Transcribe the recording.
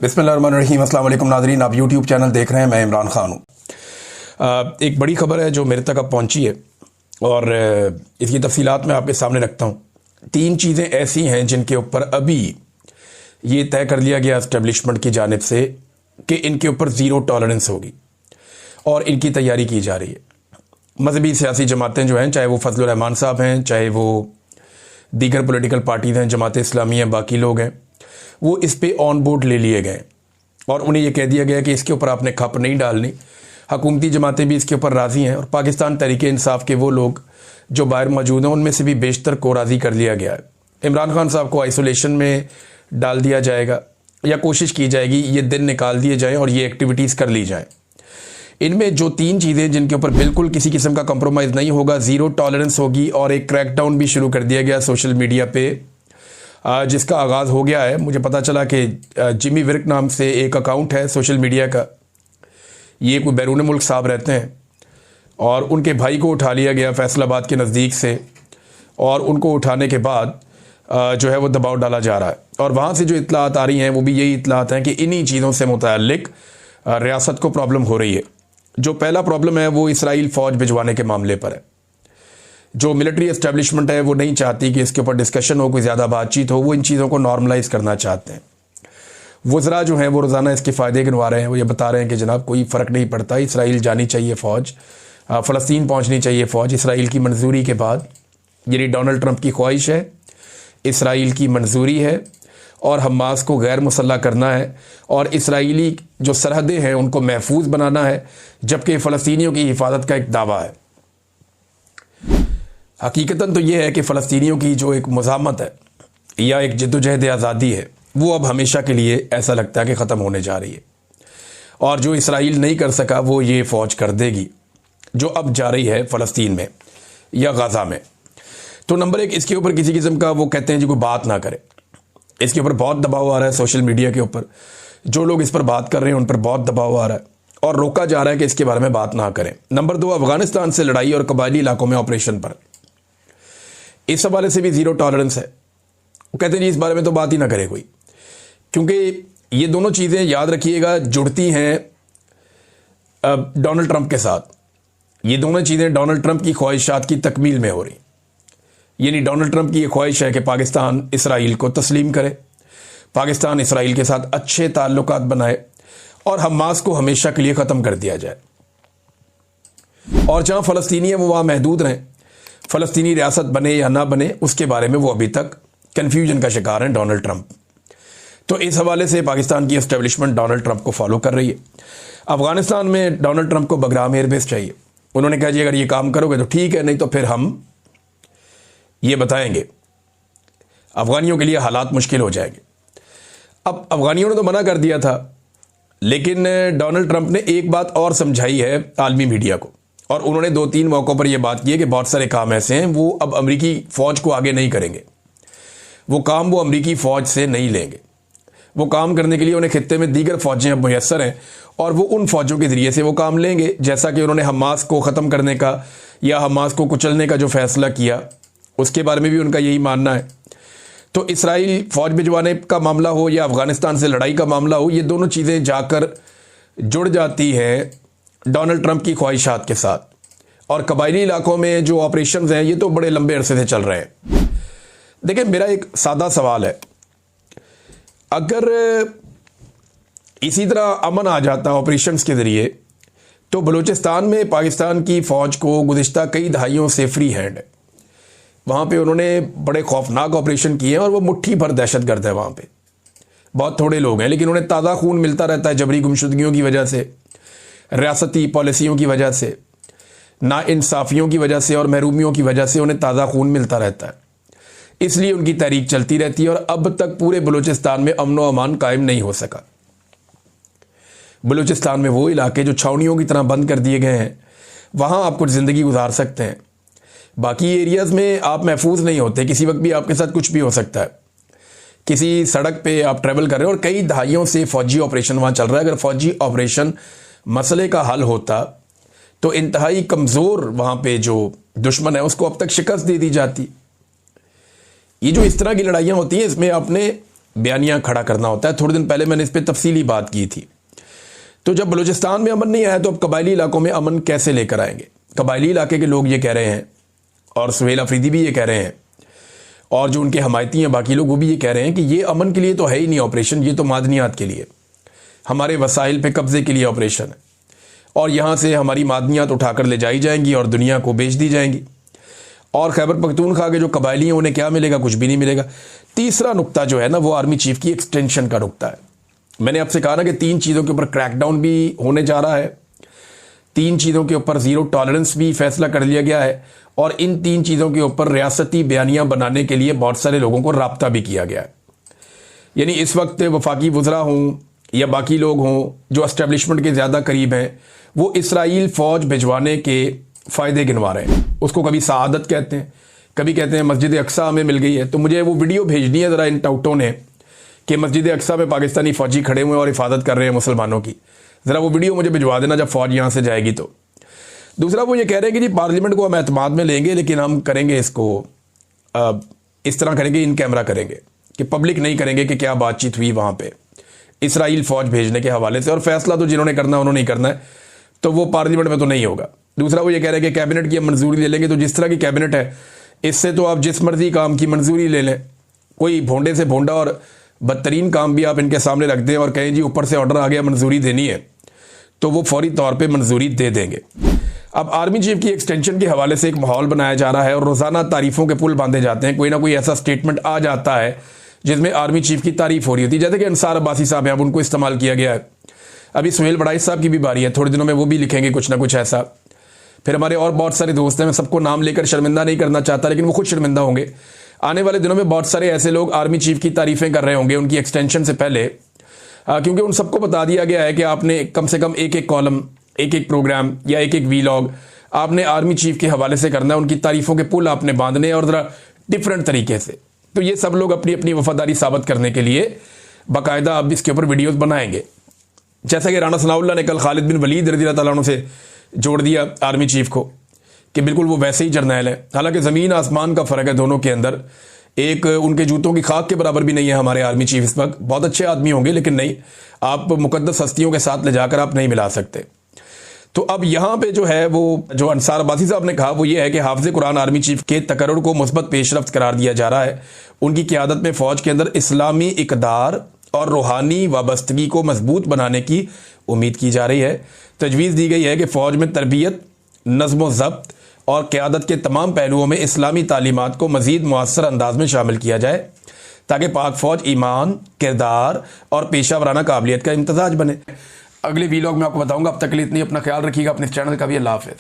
बिस्मिल्लाहिर्रहमानिर्रहीम। अस्सलाम वालेकुम नाज़रीन, आप यूट्यूब चैनल देख रहे हैं। मैं इमरान खान हूँ। एक बड़ी खबर है जो मेरे तक अब पहुँची है और इसकी तफसीलात मैं आपके सामने रखता हूँ। 3 चीज़ें ऐसी हैं जिनके ऊपर अभी ये तय कर लिया गया एस्टेब्लिशमेंट की जानिब से कि इनके ऊपर ज़ीरो टॉलरेंस होगी और इनकी तैयारी की जा रही है। मजहबी सियासी जमातें जो हैं, चाहे वो फजलुर रहमान साहब हैं, चाहे वो दीगर पॉलिटिकल पार्टीज़ हैं, जमात इस्लामी हैं, बाकी लोग हैं, वो इस पे ऑन बोर्ड ले लिए गए और उन्हें यह कह दिया गया कि इसके ऊपर आपने खप नहीं डालनी। हुकूमती जमातें भी इसके ऊपर राज़ी हैं और पाकिस्तान तहरीक इंसाफ के वो लोग जो बाहर मौजूद हैं उनमें से भी बेशतर को राज़ी कर लिया गया है। इमरान खान साहब को आइसोलेशन में डाल दिया जाएगा या कोशिश की जाएगी ये दिन निकाल दिए जाएँ और ये एक्टिविटीज़ कर ली जाएँ। इनमें जो 3 चीज़ें जिनके ऊपर बिल्कुल किसी किस्म का कंप्रोमाइज़ नहीं होगा, ज़ीरो टॉलरेंस होगी और एक क्रैकडाउन भी शुरू कर दिया गया सोशल मीडिया पे, जिसका आगाज़ हो गया है। मुझे पता चला कि जिमी विर्क नाम से एक अकाउंट है सोशल मीडिया का, ये कोई बैरून मुल्क साहब रहते हैं और उनके भाई को उठा लिया गया फैसलाबाद के नज़दीक से और उनको उठाने के बाद जो है वो दबाव डाला जा रहा है और वहाँ से जो इतलात आ रही हैं वो भी यही इतलात हैं कि इन्हीं चीज़ों से मुतअल्लिक़ रियासत को प्रॉब्लम हो रही है। जो पहला प्रॉब्लम है वो इसराइल फ़ौज भिजवाने के मामले पर है। जो मिलिट्री एस्टेब्लिशमेंट है वो नहीं चाहती कि इसके ऊपर डिस्कशन हो, कोई ज़्यादा बातचीत हो, वो इन चीज़ों को नॉर्मलाइज करना चाहते हैं। वज़रा जो हैं वो रोज़ाना इसके फ़ायदे गिनवा रहे हैं। वो ये बता रहे हैं कि जनाब कोई फ़र्क नहीं पड़ता, इसराइल जानी चाहिए फ़ौज, फ़लस्तीन पहुँचनी चाहिए फ़ौज इसराइल की मंजूरी के बाद। यानी डोनाल्ड ट्रंप की ख्वाहिश है, इसराइल की मंजूरी है और हमास को गैर मुसल्लह करना है और इसराइली जो सरहदें हैं उनको महफूज बनाना है, जबकि फ़लस्तीनियों की हिफाजत का एक दावा है। हकीकतन तो ये है कि फ़लस्तीनियों की जो एक मुज़ामत है या एक जद्दोजहद आज़ादी है वो अब हमेशा के लिए ऐसा लगता है कि ख़त्म होने जा रही है और जो इसराइल नहीं कर सका वो ये फ़ौज कर देगी जो अब जा रही है फ़लस्तीन में या गाज़ा में। तो नंबर 1, इसके ऊपर किसी किस्म का वो कहते हैं जी कोई बात ना करे। इसके ऊपर बहुत दबाव आ रहा है सोशल मीडिया के ऊपर, जो लोग इस पर बात कर रहे हैं उन पर बहुत दबाव आ रहा है और रोका जा रहा है कि इसके बारे में बात ना करें। नंबर 2, अफ़गानिस्तान से लड़ाई और कबायली इलाकों में ऑपरेशन पर इस हवाले से भी ज़ीरो टॉलरेंस है। वो कहते हैं जी इस बारे में तो बात ही ना करे कोई, क्योंकि ये दोनों चीज़ें याद रखिएगा जुड़ती हैं डोनाल्ड ट्रंप के साथ। ये दोनों चीज़ें डोनाल्ड ट्रंप की ख्वाहिशात की तकमील में हो रही। यानी डोनाल्ड ट्रंप की ये ख्वाहिश है कि पाकिस्तान इसराइल को तस्लीम करे, पाकिस्तान इसराइल के साथ अच्छे ताल्लुकात बनाए और हमास को हमेशा के लिए ख़त्म कर दिया जाए और जहाँ फ़लस्तीनी है वो वहाँ महदूद रहें। फ़लस्तीनी रियासत बने या ना बने उसके बारे में वो अभी तक कन्फ्यूजन का शिकार हैं डोनाल्ड ट्रंप। तो इस हवाले से पाकिस्तान की एस्टेब्लिशमेंट डोनाल्ड ट्रंप को फॉलो कर रही है। अफ़गानिस्तान में डोनाल्ड ट्रंप को बगराम एयरबेस चाहिए। उन्होंने कहा जी अगर ये काम करोगे तो ठीक है, नहीं तो फिर हम ये बताएंगे। अफ़गानियों के लिए हालात मुश्किल हो जाएंगे। अब अफ़गानियों ने तो मना कर दिया था, लेकिन डोनाल्ड ट्रंप ने एक बात और समझाई है आलमी मीडिया को और उन्होंने 2-3 मौक़ों पर यह बात की है कि बहुत सारे काम ऐसे हैं वो अब अमरीकी फ़ौज को आगे नहीं करेंगे, वो काम वो अमरीकी फ़ौज से नहीं लेंगे। वो काम करने के लिए उन्हें खित्ते में दीगर फ़ौजें अब मुयस्सर हैं और वो उन फ़ौजों के ज़रिए से वो काम लेंगे। जैसा कि उन्होंने हमास को ख़त्म करने का या हमास को कुचलने का जो फ़ैसला किया उसके बारे में भी उनका यही मानना है। तो इसराइल फ़ौज भिजवाने का मामला हो या अफ़गानिस्तान से लड़ाई का मामला हो, ये दोनों चीज़ें जाकर जुड़ जाती हैं डोनाल्ड ट्रंप की ख्वाहिशात के साथ। और कबायली इलाकों में जो ऑपरेशंस हैं ये तो बड़े लंबे अरसे से चल रहे हैं। देखिए मेरा एक सादा सवाल है, अगर इसी तरह अमन आ जाता ऑपरेशंस के ज़रिए तो बलूचिस्तान में पाकिस्तान की फ़ौज को गुज़िश्ता कई दहाइयों से फ्री हैंड है। वहाँ पे उन्होंने बड़े खौफनाक ऑपरेशन किए हैं और वो मुट्ठी भर दहशतगर्द है। वहाँ पे बहुत थोड़े लोग हैं लेकिन उन्हें ताज़ा खून मिलता रहता है जबरी गुमशुदगियों की वजह से, रियासती पॉलिसियों की वजह से, नाइंसाफ़ियों की वजह से और महरूमियों की वजह से उन्हें ताज़ा खून मिलता रहता है। इसलिए उनकी तहरीक चलती रहती है और अब तक पूरे बलूचिस्तान में अमन व अमान कायम नहीं हो सका। बलूचिस्तान में वो इलाके जो छावनियों की तरह बंद कर दिए गए हैं वहाँ आप कुछ ज़िंदगी गुजार सकते हैं, बाकी एरियाज़ में आप महफूज नहीं होते। किसी वक्त भी आपके साथ कुछ भी हो सकता है। किसी सड़क पे आप ट्रैवल कर रहे हो और कई दहाइयों से फ़ौजी ऑपरेशन वहाँ चल रहा है। अगर फ़ौजी ऑपरेशन मसले का हल होता तो इंतहाई कमज़ोर वहाँ पे जो दुश्मन है उसको अब तक शिकस्त दे दी जाती। ये जो इस तरह की लड़ाइयाँ होती हैं इसमें आपने बयानियाँ खड़ा करना होता है। थोड़े दिन पहले मैंने इस पर तफसीली बात की थी। तो जब बलूचिस्तान में अमन नहीं आया तो अब कबायली इलाकों में अमन कैसे लेकर आएंगे? कबायली इलाके के लोग ये कह रहे हैं, और सुहेल अफरीदी भी ये कह रहे हैं, और जो उनके हमायती हैं बाकी लोग वो भी ये कह रहे हैं कि ये अमन के लिए तो है ही नहीं ऑपरेशन, ये तो मादनियात के लिए, हमारे वसाइल पे कब्जे के लिए ऑपरेशन है, और यहाँ से हमारी मादनियात उठाकर ले जाई जाएंगी और दुनिया को बेच दी जाएंगी, और खैबर पख्तूनख्वा के जो कबायली हैं उन्हें क्या मिलेगा? कुछ भी नहीं मिलेगा। तीसरा नुक्ता जो है ना वो आर्मी चीफ की एक्सटेंशन का नुक्ता है। मैंने आपसे कहा ना कि 3 चीज़ों के ऊपर क्रैकडाउन भी होने जा रहा है, 3 चीज़ों के ऊपर ज़ीरो टॉलरेंस भी फैसला कर लिया गया है, और इन 3 चीज़ों के ऊपर रियासती बयानियाँ बनाने के लिए बहुत सारे लोगों को राब्ता भी किया गया है। यानी इस वक्त वफाकी वज़रा हों या बाकी लोग हों जो एस्टेब्लिशमेंट के ज़्यादा करीब हैं, वो इसराइल फ़ौज भिजवाने के फ़ायदे गिनवा रहे हैं। उसको कभी सआदत कहते हैं, कभी कहते हैं मस्जिद अक्सा हमें मिल गई है। तो मुझे वो वीडियो भेजनी है ज़रा इन टाउटों ने कि मस्जिद अक्सा में पाकिस्तानी फ़ौजी खड़े हुए हैं और हिफाजत कर रहे हैं मुसलमानों की। ज़रा वो वीडियो मुझे भिजवा देना जब फ़ौज यहाँ से जाएगी तो। दूसरा वो ये कह रहे हैं कि जी पार्लियामेंट को हम एतमाद में लेंगे, लेकिन हम करेंगे इसको इस तरह करेंगे, इन कैमरा करेंगे, कि पब्लिक नहीं करेंगे कि क्या बातचीत हुई वहाँ पे इसराइल फ़ौज भेजने के हवाले से, और फैसला तो जिन्होंने करना है उन्होंने ही करना है, तो वो पार्लियामेंट में तो नहीं होगा। दूसरा वो ये कह रहे हैं कि कैबिनेट की हम मंजूरी ले लेंगे। तो जिस तरह की कैबिनेट है इससे तो आप जिस मर्जी काम की मंजूरी ले लें, कोई भोंडे से भोंडा और बदतरीन काम भी आप इनके सामने रख दें और कहें जी ऊपर से ऑर्डर आ गया मंजूरी देनी है, तो वो फौरी तौर पे मंजूरी दे देंगे। अब आर्मी चीफ की एक्सटेंशन के हवाले से एक माहौल बनाया जा रहा है और रोज़ाना तारीफ़ों के पुल बांधे जाते हैं। कोई ना कोई ऐसा स्टेटमेंट आ जाता है जिसमें आर्मी चीफ की तारीफ हो रही होती है, जैसे कि अंसार अब्बासी साहब हैं, अब उनको इस्तेमाल किया गया है। अभी सुहेल बड़ाइश साहब की भी बारी है, थोड़े दिनों में वो भी लिखेंगे कुछ ना कुछ ऐसा। फिर हमारे और बहुत सारे दोस्त हैं, मैं सबको नाम लेकर शर्मिंदा नहीं करना चाहता, लेकिन वो खुद शर्मिंदा होंगे। आने वाले दिनों में बहुत सारे ऐसे लोग आर्मी चीफ की तारीफ़ें कर रहे होंगे उनकी एक्सटेंशन से पहले, क्योंकि उन सबको बता दिया गया है कि आपने कम से कम एक कॉलम, एक प्रोग्राम या एक वीलॉग आपने आर्मी चीफ के हवाले से करना है, उनकी तारीफ़ों के पुल आपने बांधने और ज़रा डिफरेंट तरीके से। तो ये सब लोग अपनी अपनी वफादारी साबित करने के लिए बाकायदा अब इसके ऊपर वीडियोज़ बनाएंगे। जैसा कि राना सनाउल्लाह ने कल खालिद बिन वलीद रज़ी अल्लाह तआला अन्हु से जोड़ दिया आर्मी चीफ को कि बिल्कुल वो वैसे ही जर्नैल है, हालांकि ज़मीन आसमान का फ़र्क है दोनों के अंदर। एक उनके जूतों की खाक के बराबर भी नहीं है हमारे आर्मी चीफ इस वक्त। बहुत अच्छे आदमी होंगे, लेकिन नहीं, आप मुकद्दस हस्तियों के साथ ले जाकर आप नहीं मिला सकते। तो अब यहाँ पे जो है वो जो अंसार अब्बासी साहब ने कहा वो ये है कि हाफ़िज़ कुरान आर्मी चीफ के तकर्रुर को मुस्बत पेशरफ्त करार दिया जा रहा है। उनकी क़यादत में फ़ौज के अंदर इस्लामी इक़दार और रूहानी वाबस्तगी को मजबूत बनाने की उम्मीद की जा रही है। तजवीज़ दी गई है कि फ़ौज में तरबियत, नज़्म ज़ब्त और क़यादत के तमाम पहलुओं में इस्लामी तालीमात को मज़ीद मुअस्सर अंदाज में शामिल किया जाए ताकि पाक फ़ौज ईमान, किरदार और पेशा वराना काबिलियत का इम्तज़ाज बने। अगले वीलॉग में आपको बताऊंगा। अब तक के लिए इतनी, अपना ख्याल रखिएगा, अपने चैनल का भी। अल्लाह हाफ़िज़।